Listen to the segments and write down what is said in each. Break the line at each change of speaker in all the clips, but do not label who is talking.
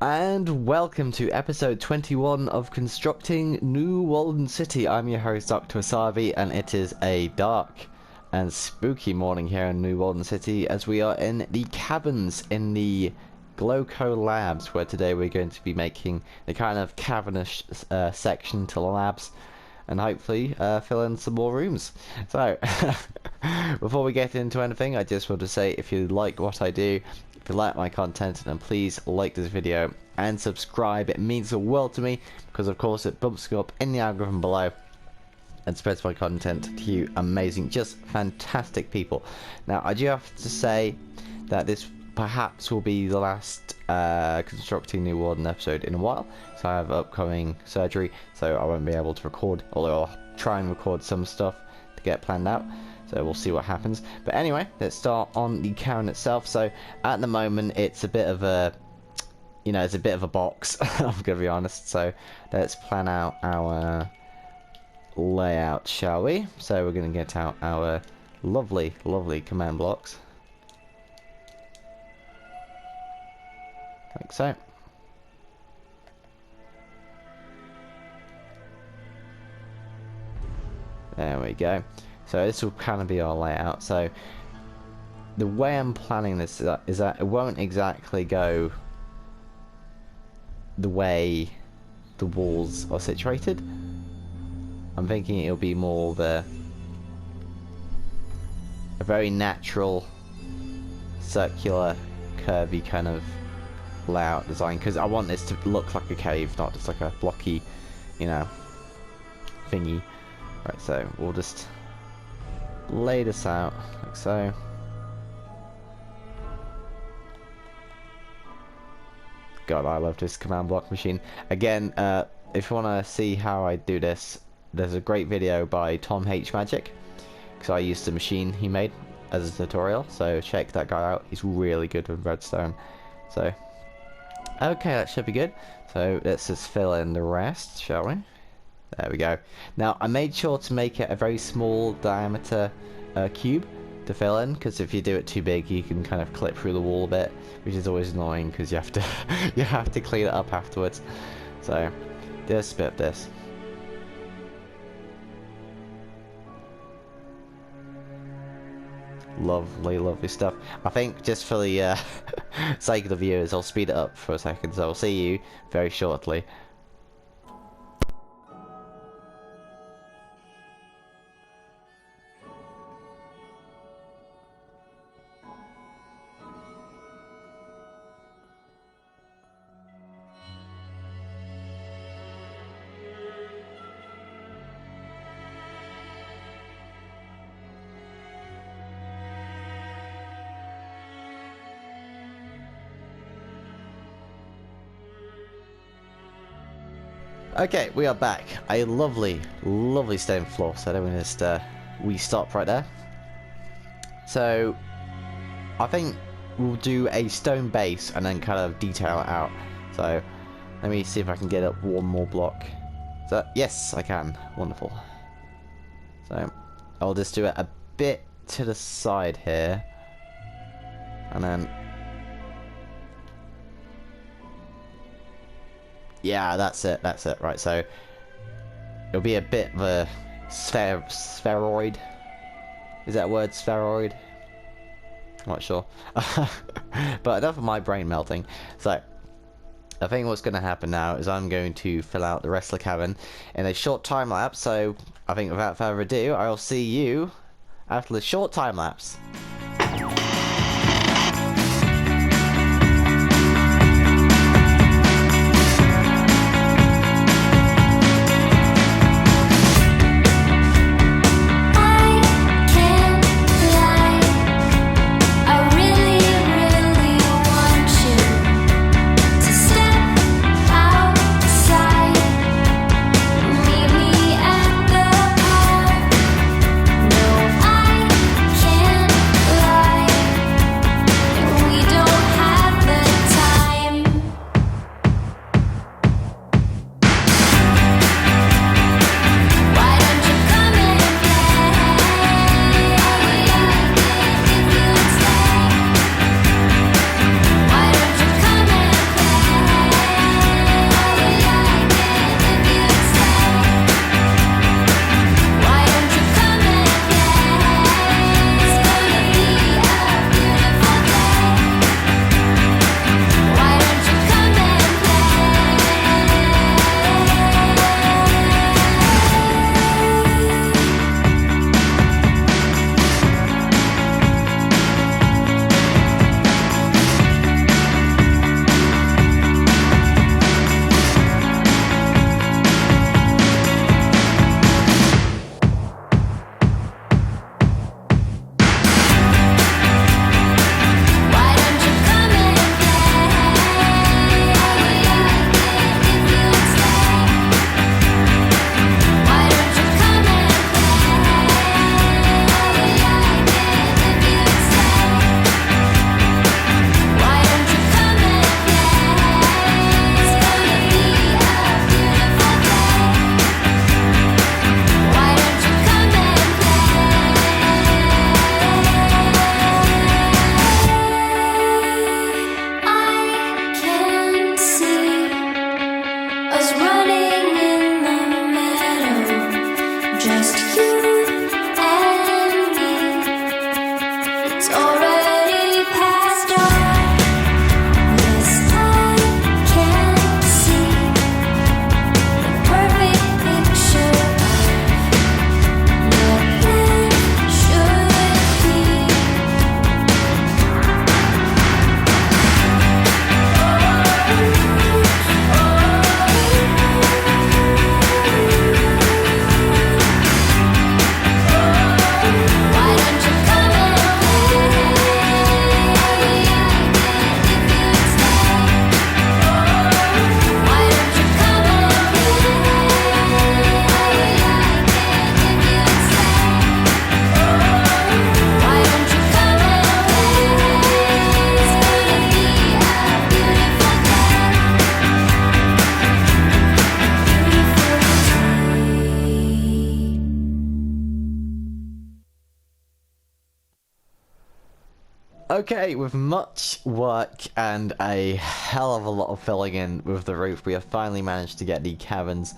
And welcome to episode 21 of Constructing New Walden City. I'm your host, Dr. Wasabi, and it is a dark and spooky morning here in New Walden City as we are in the cabins in the Gloco Labs, where today we're going to be making the kind of cavernous section to the labs and hopefully fill in some more rooms. So, before we get into anything, I just want to say if you like what I do, if you like my content, then please like this video and subscribe. It means the world to me because of course it bumps me up in the algorithm below and spreads my content to you amazing, just fantastic people. Now I do have to say that this perhaps will be the last Constructing New Warden episode in a while, so I have upcoming surgery, so I won't be able to record, although I'll try and record some stuff to get planned out. So we'll see what happens. But anyway, let's start on the Karen itself. So at the moment, it's a bit of a, it's a bit of a box. I'm gonna be honest. So let's plan out our layout, shall we? So we're gonna get out our lovely, lovely command blocks, like so. There we go. So this will kind of be our layout. So the way I'm planning this is that it won't exactly go the way the walls are situated. I'm thinking it'll be more of a very natural, circular, curvy kind of layout design, because I want this to look like a cave, not just like a blocky, thingy. Right, so we'll just lay this out like so. God, I love this command block machine. Again, if you want to see how I do this, there's a great video by Tom H Magic, because I used the machine he made as a tutorial, so check that guy out. He's really good with redstone. So okay, that should be good. So let's just fill in the rest, shall we? There we go. Now I made sure to make it a very small diameter cube to fill in, because if you do it too big you can kind of clip through the wall a bit, which is always annoying because you have to you have to clean it up afterwards. So just a bit of this. Lovely, lovely stuff. I think just for the sake of the viewers, I'll speed it up for a second, so I'll see you very shortly. Okay, we are back. A lovely, lovely stone floor. So let me just we stop right there. So I think we'll do a stone base and then kind of detail it out. So let me see if I can get up one more block. So yes, I can. Wonderful. So I'll just do it a bit to the side here, and then yeah, that's it, right, so it'll be a bit of a spheroid. Is that a word, spheroid? I'm not sure. But enough of my brain melting. So I think what's going to happen now is I'm going to fill out the rest of the cabin in a short time lapse, so I think without further ado, I'll see you after the short time lapse. Okay, with much work and a hell of a lot of filling in with the roof, we have finally managed to get the caverns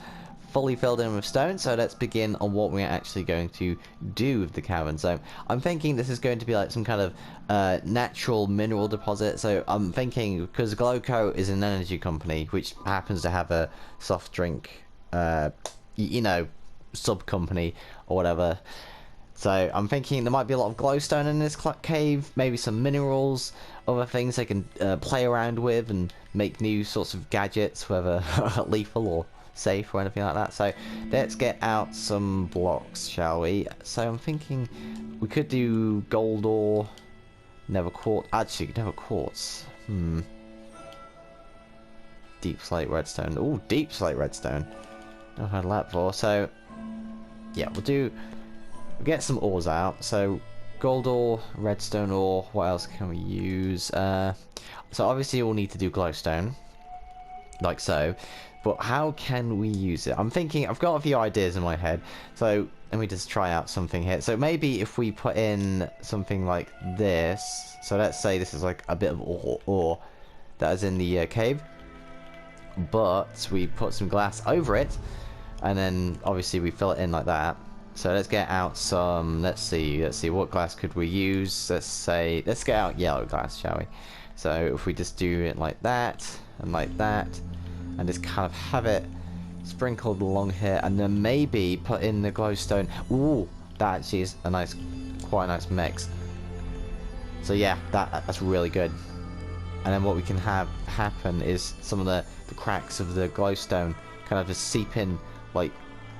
fully filled in with stone. So let's begin on what we're actually going to do with the cavern. So I'm thinking this is going to be like some kind of natural mineral deposit. So I'm thinking, because Glowco is an energy company which happens to have a soft drink, you know, sub company or whatever. So I'm thinking there might be a lot of glowstone in this cave, maybe some minerals, other things they can play around with and make new sorts of gadgets, whether lethal or safe or anything like that. So let's get out some blocks, shall we? So I'm thinking we could do gold ore, never quartz. Actually, never quartz. Deep slate redstone. Oh, deep slate redstone. I've had that before. So yeah, we'll get some ores out. So gold ore, redstone ore, what else can we use? So obviously we'll need to do glowstone, like so, but how can we use it? I'm thinking, I've got a few ideas in my head, so let me just try out something here. So maybe if we put in something like this, so let's say this is like a bit of ore that is in the cave, but we put some glass over it, and then obviously we fill it in like that. So let's get out some, let's see, what glass could we use? Let's get out yellow glass, shall we? So if we just do it like that, and just kind of have it sprinkled along here, and then maybe put in the glowstone. Ooh, that actually is quite a nice mix. So yeah, that's really good. And then what we can have happen is some of the cracks of the glowstone kind of just seep in like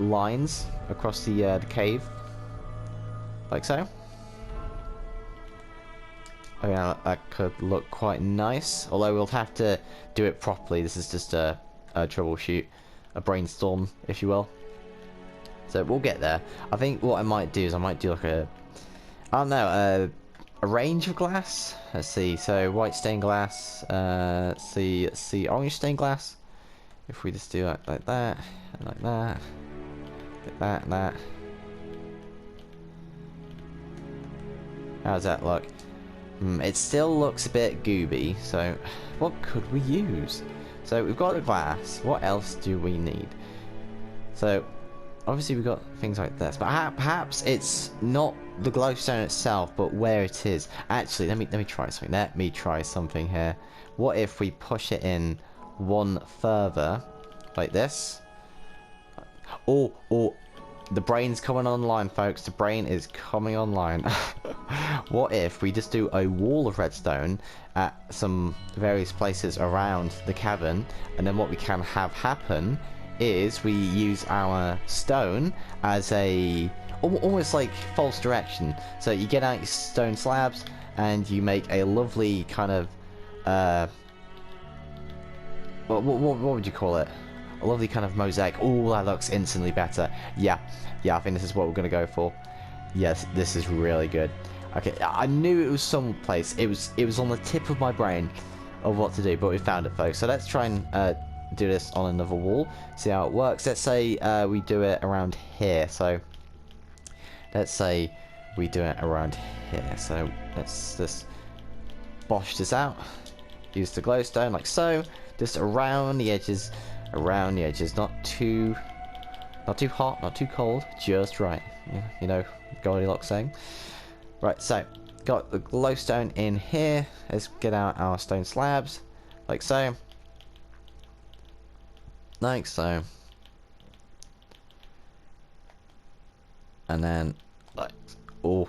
lines across the cave, like so. Oh yeah, that could look quite nice, although we'll have to do it properly. This is just a troubleshoot, a brainstorm, if you will. So we'll get there. I think what I might do is I might do like I don't know, a range of glass. Let's see, so white stained glass, let's see, orange stained glass. If we just do like that, and like that, like that, and that. How does that look? It still looks a bit gooby, so what could we use? So we've got the glass, what else do we need? So obviously we've got things like this, but perhaps it's not the glowstone itself, but where it is. Actually, let me try something. Let me try something here. What if we push it in one further, like this? Oh, the brain's coming online, folks. The brain is coming online. What if we just do a wall of redstone at some various places around the cavern, and then what we can have happen is we use our stone as a almost like false direction. So you get out your stone slabs and you make a lovely kind of what would you call it? A lovely kind of mosaic. Oh, that looks instantly better. Yeah, I think this is what we're gonna go for. Yes, this is really good. Okay, I knew it was someplace. It was on the tip of my brain of what to do, but we found it, folks. So let's try and do this on another wall. See how it works. Let's say we do it around here. So let's say we do it around here. So let's just bosh this out. Use the glowstone like so. Just around the edges. Around the edges, not too hot, not too cold, just right. You know, Goldilocks saying. Right, so got the glowstone in here. Let's get out our stone slabs, like so, like so, and then like, oh,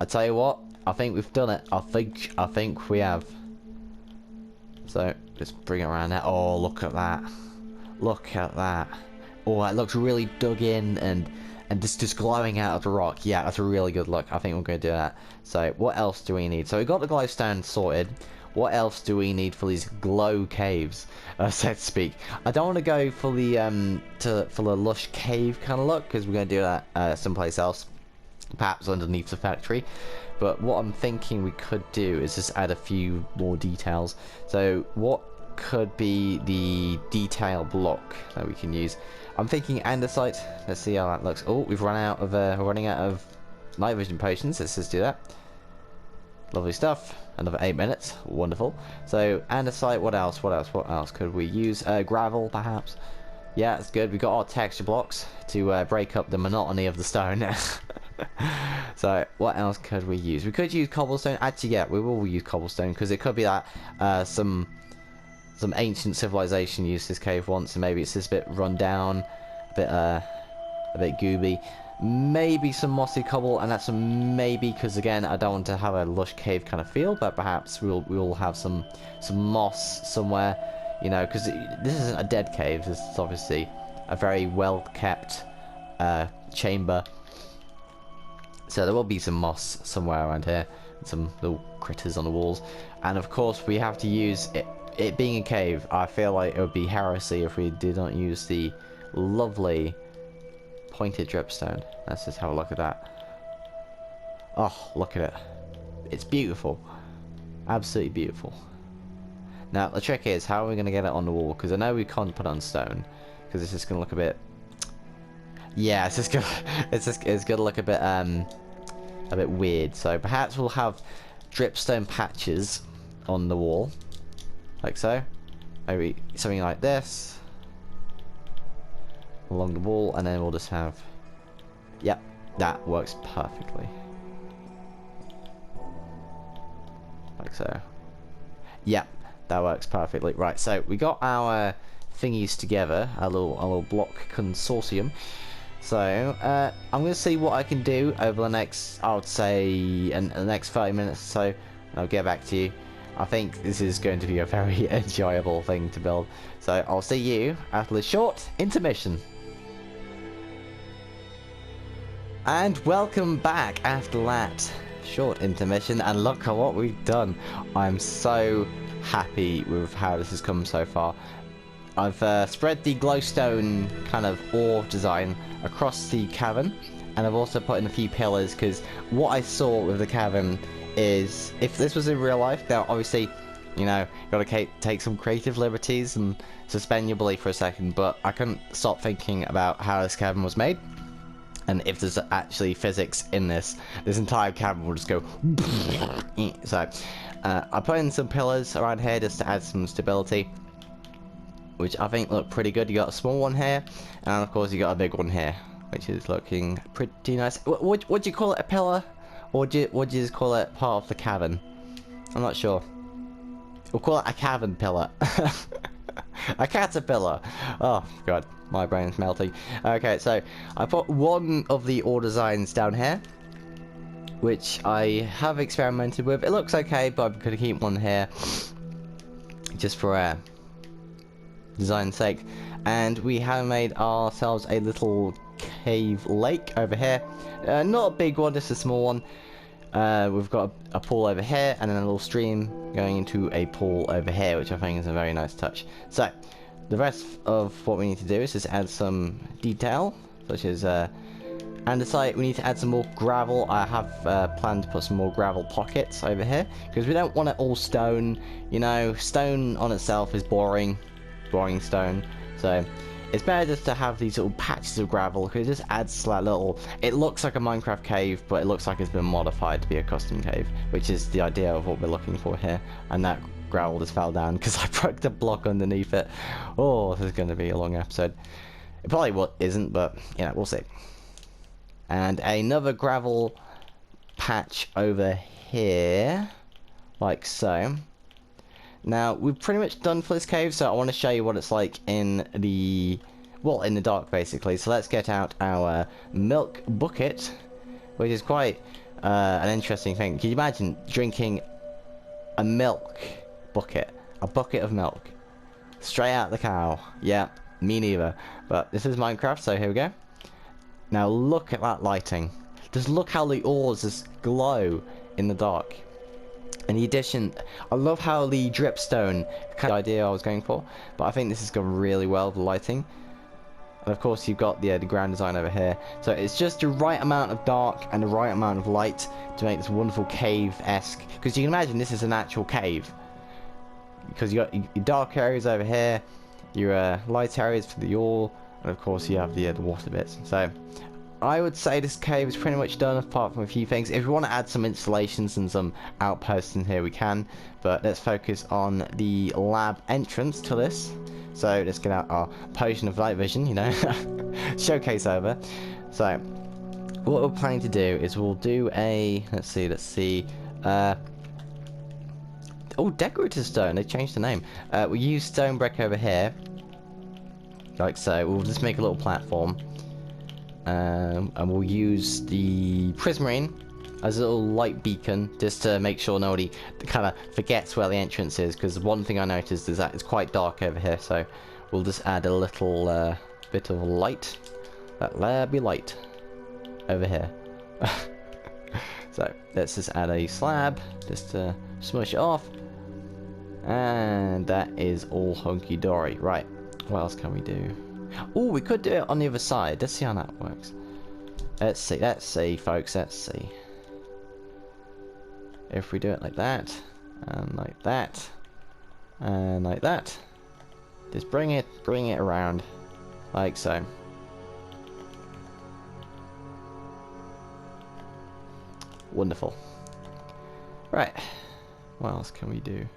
I tell you what, I think we've done it. I think we have. So let's bring it around there. Oh, look at that. Look at that. Oh, that looks really dug in and just glowing out of the rock. Yeah, that's a really good look. I think we're going to do that. So what else do we need? So we got the glowstone sorted. What else do we need for these glow caves, so to speak? I don't want to go for the for the lush cave kind of look, because we're going to do that someplace else, perhaps underneath the factory. But what I'm thinking we could do is just add a few more details. So what could be the detail block that we can use? I'm thinking andesite. Let's see how that looks. Oh, we're running out of night vision potions. Let's just do that. Lovely stuff. Another 8 minutes. Wonderful. So, andesite, what else? What else could we use? Gravel, perhaps? Yeah, it's good. We got our texture blocks to break up the monotony of the stone. So, what else could we use? We could use cobblestone. Actually, yeah, we will use cobblestone, because it could be that some ancient civilization used this cave once, and maybe it's just a bit run down, a bit gooby. Maybe some mossy cobble, and that's a maybe, because again, I don't want to have a lush cave kind of feel, but perhaps we'll have some moss somewhere, you know, because this isn't a dead cave. This is obviously a very well kept chamber, so there will be some moss somewhere around here, and some little critters on the walls, and of course we have to use it being a cave. I feel like it would be heresy if we did not use the lovely pointed dripstone. Let's just have a look at that. Oh, look at it. It's beautiful. Absolutely beautiful. Now, the trick is, how are we going to get it on the wall? Because I know we can't put it on stone, because it's just going to look a bit... Yeah, it's just going to look a bit weird. So perhaps we'll have dripstone patches on the wall, like so. Maybe something like this along the wall, and then we'll just have... Yep, that works perfectly. Like so. Yep, that works perfectly. Right, so we got our thingies together, our little block consortium. So, I'm going to see what I can do over the next, I would say, the next 30 minutes or so, and I'll get back to you. I think this is going to be a very enjoyable thing to build. So, I'll see you after the short intermission. And welcome back after that short intermission, and look at what we've done. I'm so happy with how this has come so far. I've spread the glowstone kind of ore design across the cavern, and I've also put in a few pillars, because what I saw with the cavern is, if this was in real life, now obviously, you know, gotta take some creative liberties and suspend your belief for a second, but I couldn't stop thinking about how this cavern was made. And if there's actually physics in this entire cavern will just go... So, I put in some pillars around here just to add some stability, which I think look pretty good. You got a small one here, and of course you got a big one here, which is looking pretty nice. Would you call it a pillar, or would you just call it part of the cavern? I'm not sure. We'll call it a cavern pillar. A caterpillar. Oh god, my brain's melting. Okay, so I put one of the ore designs down here, which I have experimented with. It looks okay, but I'm gonna keep one here just for design's sake. And we have made ourselves a little cave lake over here. Not a big one, just a small one. We've got a pool over here, and then a little stream going into a pool over here, which I think is a very nice touch. So, the rest of what we need to do is just add some detail, such as andesite. We need to add some more gravel. I have planned to put some more gravel pockets over here, because we don't want it all stone. You know, stone on itself is boring stone. So, it's better just to have these little patches of gravel, because it just adds that little... It looks like a Minecraft cave, but it looks like it's been modified to be a custom cave, which is the idea of what we're looking for here. And that gravel just fell down because I broke the block underneath it. Oh, this is going to be a long episode. It probably isn't, but, you know, we'll see. And another gravel patch over here, like so. Now, we've pretty much done for this cave, so I want to show you what it's like in the... well, in the dark, basically. So let's get out our milk bucket, which is quite an interesting thing. Can you imagine drinking a milk bucket? A bucket of milk. Straight out the cow. Yeah, me neither. But this is Minecraft, so here we go. Now, look at that lighting. Just look how the ores just glow in the dark. In addition, I love how the dripstone, kind of idea I was going for, but I think this has gone really well with the lighting. And of course you've got the ground design over here. So it's just the right amount of dark and the right amount of light to make this wonderful cave-esque. Because you can imagine this is an actual cave. Because you got your dark areas over here, your light areas for the ore, and of course you have the water bits. So I would say this cave is pretty much done, apart from a few things. If we want to add some installations and some outposts in here, we can. But let's focus on the lab entrance to this. So let's get out our potion of light vision, you know, showcase over. So what we're planning to do is we'll do a, let's see, oh, decorative stone, they changed the name. We'll use stone brick over here, like so. We'll just make a little platform. And we'll use the prismarine as a little light beacon, just to make sure nobody kind of forgets where the entrance is, because one thing I noticed is that it's quite dark over here, so we'll just add a little bit of light. There be light over here. So let's just add a slab, just to smush it off, and that is all hunky-dory. Right, what else can we do? Oh, we could do it on the other side. Let's see how that works. Let's see, folks, let's see. If we do it like that, and like that, and like that, just bring it around, like so. Wonderful. Right, what else can we do?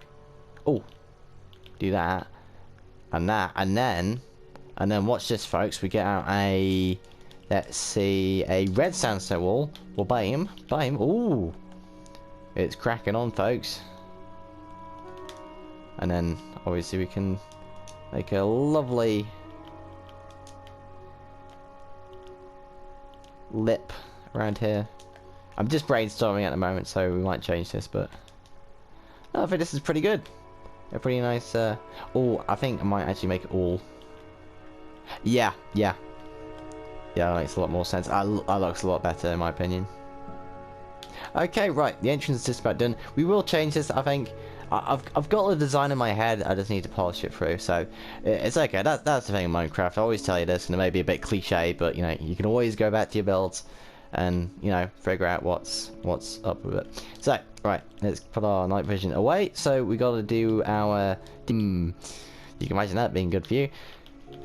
Oh, do that, and then watch this, folks. We get out a, let's see, a red sandstone wall. Well, bam. Ooh, it's cracking on, folks. And then obviously we can make a lovely lip around here. I'm just brainstorming at the moment, so we might change this, but I think this is pretty good. A pretty nice. Oh, I think I might actually make it all. Yeah, that makes a lot more sense. That looks a lot better in my opinion. Okay, right, the entrance is just about done. We will change this, I think. I've got the design in my head, I just need to polish it through, so it's okay. That's the thing in Minecraft. I always tell you this, and it may be a bit cliche, but you know, you can always go back to your builds and, you know, figure out what's up with it. So, right, let's put our night vision away. So we got to do our you can imagine that being good for you.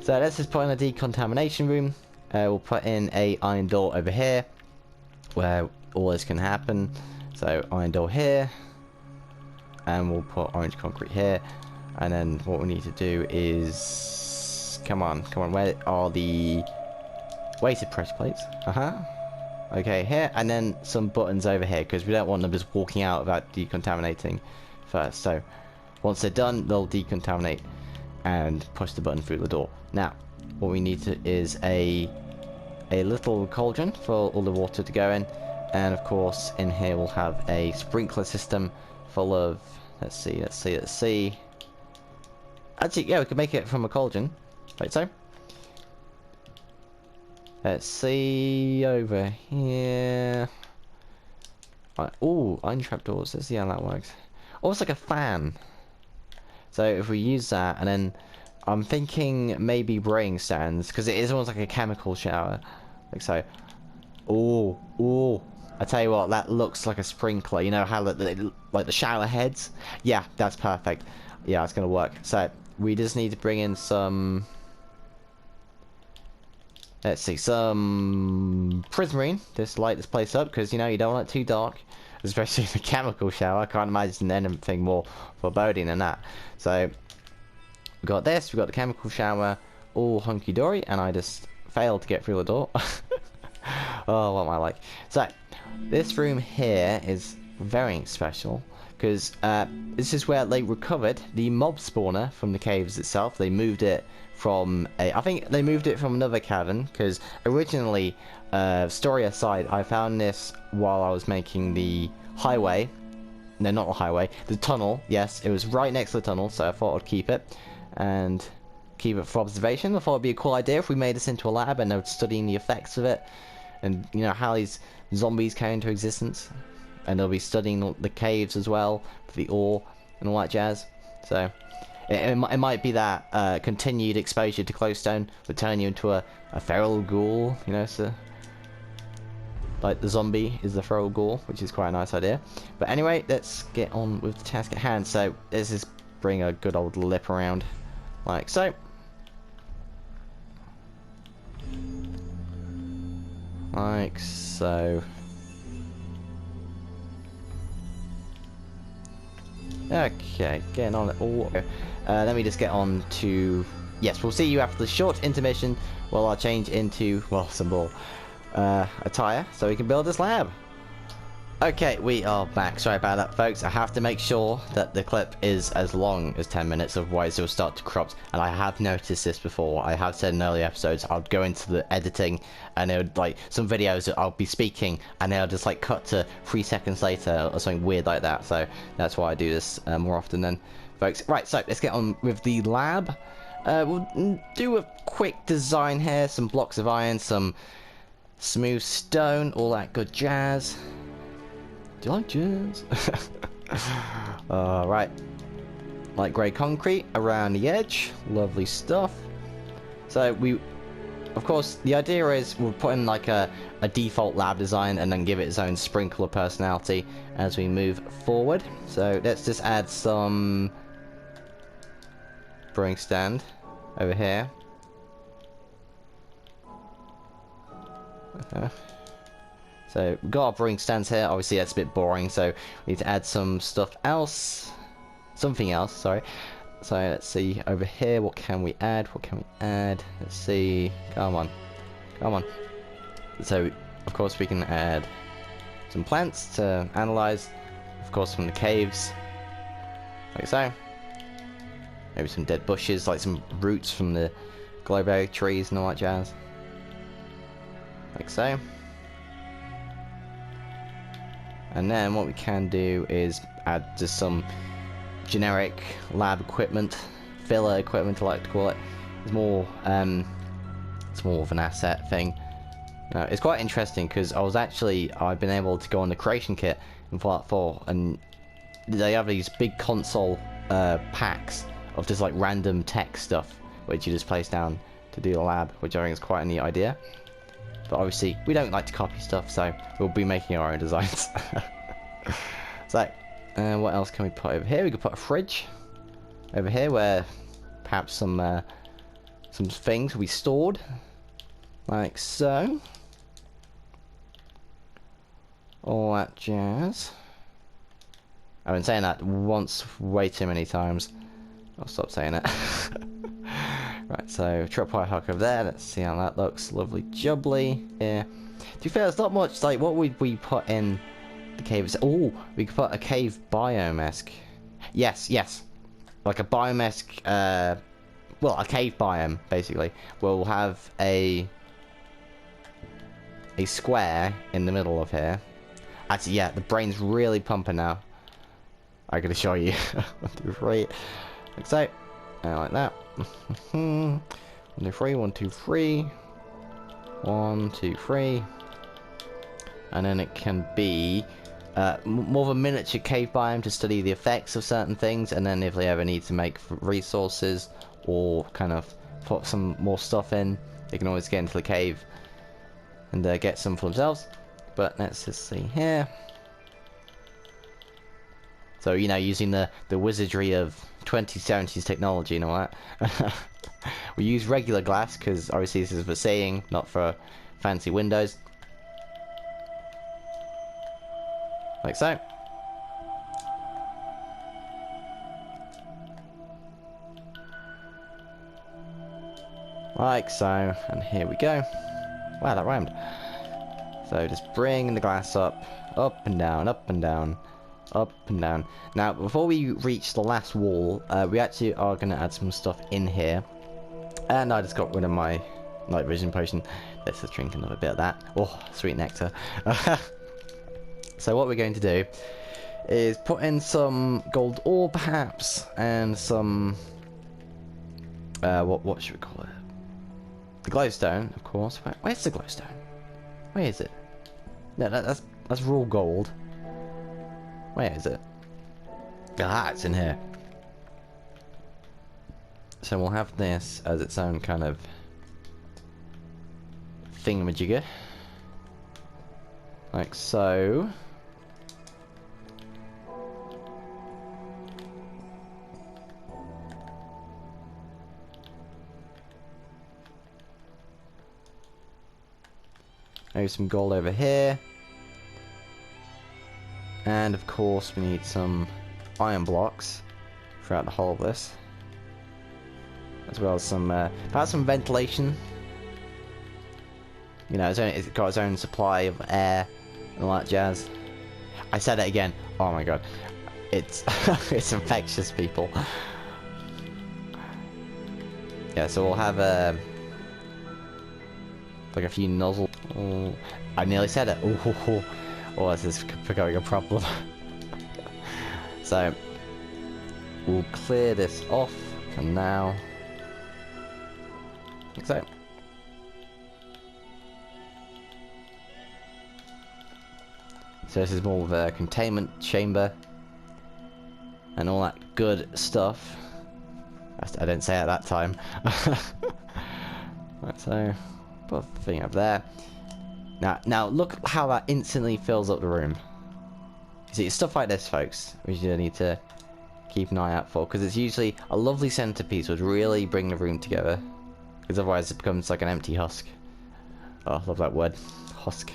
So let's just put in a decontamination room. We'll put in a iron door over here where all this can happen. So iron door here, and we'll put orange concrete here. And then what we need to do is, come on, where are the weighted pressure plates? Okay, here, and then some buttons over here, because we don't want them just walking out without decontaminating first. So once they're done, they'll decontaminate and push the button through the door. Now, what we need is a little cauldron for all the water to go in, and of course in here we'll have a sprinkler system full of, let's see. Actually, yeah, we can make it from a cauldron, right? So let's see over here. Right. Oh, iron trapdoors. Let's see how that works. Oh, it's like a fan. So if we use that, and then I'm thinking maybe brain stands, because it is almost like a chemical shower, like so. Oh! I tell you what, that looks like a sprinkler. You know how like the shower heads? Yeah, that's perfect. Yeah, it's gonna work. So we just need to bring in some. Let's see, some prismarine. Just light this place up, because you know you don't want it too dark, especially the chemical shower. I can't imagine anything more foreboding than that. So we got this. We got the chemical shower, all hunky dory, and I just failed to get through the door. Oh, what am I like? So this room here is very special, because this is where they recovered the mob spawner from the caves itself. They moved it from I think they moved it from another cavern, because originally, story aside, I found this while I was making the highway. No, not the highway, the tunnel. Yes, it was right next to the tunnel, so I thought I'd keep it and keep it for observation. I thought it'd be a cool idea if we made this into a lab and they were studying the effects of it, and you know how these zombies came into existence, and they'll be studying the caves as well for the ore and all that jazz. So it might be that continued exposure to glowstone would turn you into a feral ghoul, you know, so like the zombie is the feral ghoul, which is quite a nice idea. But anyway, let's get on with the task at hand. So let's just bring a good old lip around, like so. Like so. Okay, getting on it all. Let me just get on to... Yes, we'll see you after the short intermission while I change into, well, some more attire so we can build this lab. Okay, we are back. Sorry about that, folks. I have to make sure that the clip is as long as 10 minutes, otherwise it will start to corrupt. And I have noticed this before. I have said in earlier episodes, I would go into the editing and it would, like, some videos that I'll be speaking and they'll just, like, cut to 3 seconds later or something weird like that. So that's why I do this more often then, folks. Right, so let's get on with the lab. We'll do a quick design here. Some blocks of iron, some smooth stone, all that good jazz. Do you like jazz? Right. Light grey concrete around the edge. Lovely stuff. So we, of course, the idea is we'll put in like a default lab design and then give it its own sprinkle of personality as we move forward. So let's just add some brewing stand over here. So we've got our brewing stands here. Obviously that's a bit boring, so we need to add some stuff else. Something else, sorry. So let's see over here, what can we add? What can we add? Let's see. Come on. Come on. So of course we can add some plants to analyze, of course, from the caves. Like so. Maybe some dead bushes, like some roots from the glowberry trees and all that jazz. Like so. And then what we can do is add just some generic lab equipment, filler equipment I like to call it. It's more of an asset thing. It's quite interesting because I've been able to go on the creation kit in Fallout 4 and they have these big console packs of just like random tech stuff which you just place down to do the lab, which I think is quite a neat idea. But obviously, we don't like to copy stuff, so we'll be making our own designs. So, what else can we put over here? We could put a fridge over here where perhaps some things will be stored. Like so. All that jazz. I've been saying that once way too many times. I'll stop saying it. Right, so tripwire hook over there. Let's see how that looks. Lovely jubbly. Yeah. To be fair, it's not much like what would we put in the cave. Oh, we could put a cave biome-esque. Yes, yes. Like a biome-esque, well, a cave biome, basically. We'll have a square in the middle of here. Actually, yeah, the brain's really pumping now. I gotta show you. 1, 2, 3. Like so. Like that. 1, 2, 3. 1, 2, 3. 1, 2, 3. And then it can be more of a miniature cave biome to study the effects of certain things, and then if they ever need to make resources or kind of put some more stuff in, they can always get into the cave and get some for themselves. But let's just see here. So, you know, using the wizardry of 2070s technology and all that. We use regular glass because obviously this is for seeing, not for fancy windows. Like so. Like so, and here we go. Wow, that rhymed. So just bring the glass up and down, up and down, up and down. Now, before we reach the last wall, we actually are going to add some stuff in here. And I just got rid of my night vision potion. Let's just drink another bit of that. Oh, sweet nectar. So what we're going to do is put in some gold ore, perhaps, and some... what should we call it? The glowstone, of course. Where's the glowstone? Where is it? No, that's raw gold. Where is it? Ah, it's in here. So we'll have this as its own kind of thingamajigger. Like so. Maybe some gold over here. And of course we need some iron blocks throughout the whole of this. As well as some, perhaps some ventilation. You know, it's got its own supply of air and all that jazz. I said it again. Oh my god. It's it's infectious, people. Yeah, so we'll have like a few nozzles. Oh, I nearly said it. Oh, this is becoming a problem. So we'll clear this off for now. Like so. So this is more of a containment chamber and all that good stuff. I didn't say it at that time. Right, so put the thing up there. Now look how that instantly fills up the room. You see, it's stuff like this, folks, which you need to keep an eye out for, because it's usually a lovely centerpiece would really bring the room together. Because otherwise it becomes like an empty husk. Oh, I love that word, husk.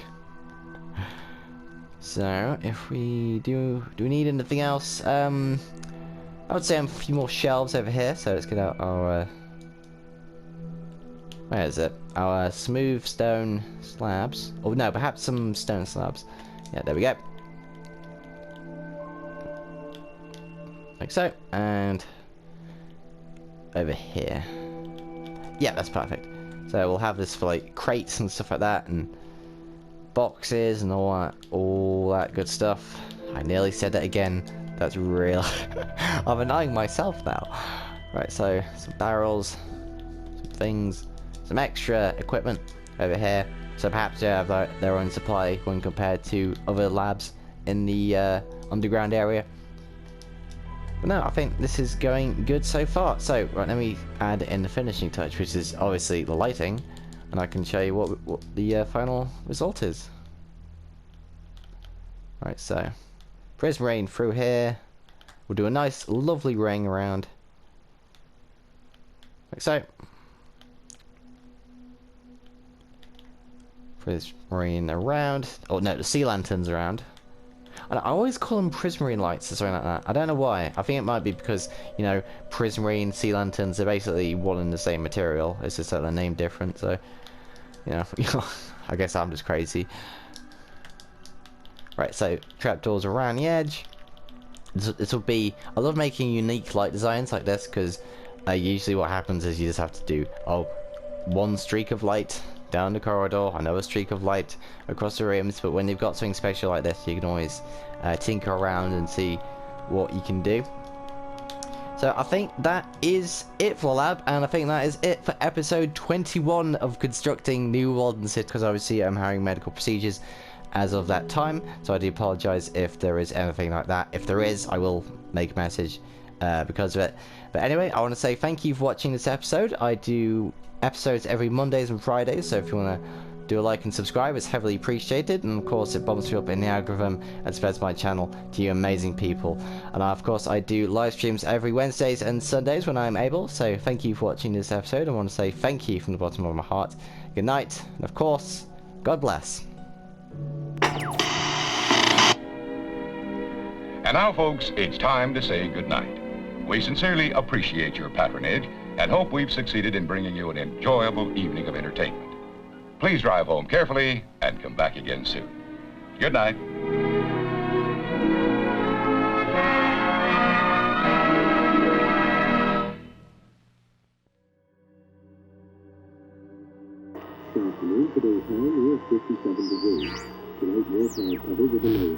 So if we do we need anything else? I would say a few more shelves over here. So let's get out our where is it? Our smooth stone slabs. Oh no, perhaps some stone slabs. Yeah, there we go. Like so, and over here. Yeah, that's perfect. So we'll have this for like crates and stuff like that, and boxes and all that good stuff. I nearly said that again. That's real. I'm annoying myself now. Right, so some barrels, some things, some extra equipment over here. So perhaps they have their own supply when compared to other labs in the underground area. But no, I think this is going good so far. So right, let me add in the finishing touch, which is obviously the lighting. And I can show you what the final result is. Right, so prism rain through here. We'll do a nice, lovely ring around, like so. Prism rain around. Oh no, the sea lanterns around. And I always call them prismarine lights or something like that. I don't know why. I think it might be because, you know, prismarine, sea lanterns are basically one and the same material. It's just that they're named different. So, you know, I guess I'm just crazy. Right, so trapdoors around the edge. This will be... I love making unique light designs like this because usually what happens is you just have to do one streak of light down the corridor, another streak of light across the rooms, but when you've got something special like this, you can always tinker around and see what you can do. So I think that is it for the lab, and I think that is it for episode 21 of constructing New Walden City, because obviously I'm having medical procedures as of that time, so I do apologise if there is anything like that. If there is, I will make a message because of it. But anyway, I want to say thank you for watching this episode. I do episodes every Mondays and Fridays, so if you want to do a like and subscribe, it's heavily appreciated, and of course it bumps me up in the algorithm and spreads my channel to you amazing people. And of course I do live streams every Wednesdays and Sundays when I'm able, so thank you for watching this episode. I want to say thank you from the bottom of my heart. Good night, and of course, God bless.
And now, folks, it's time to say goodnight. We sincerely appreciate your patronage and hope we've succeeded in bringing you an enjoyable evening of entertainment. Please drive home carefully and come back again soon. Good night.
Today's time is 57 degrees. Tonight, more clouds covered with a low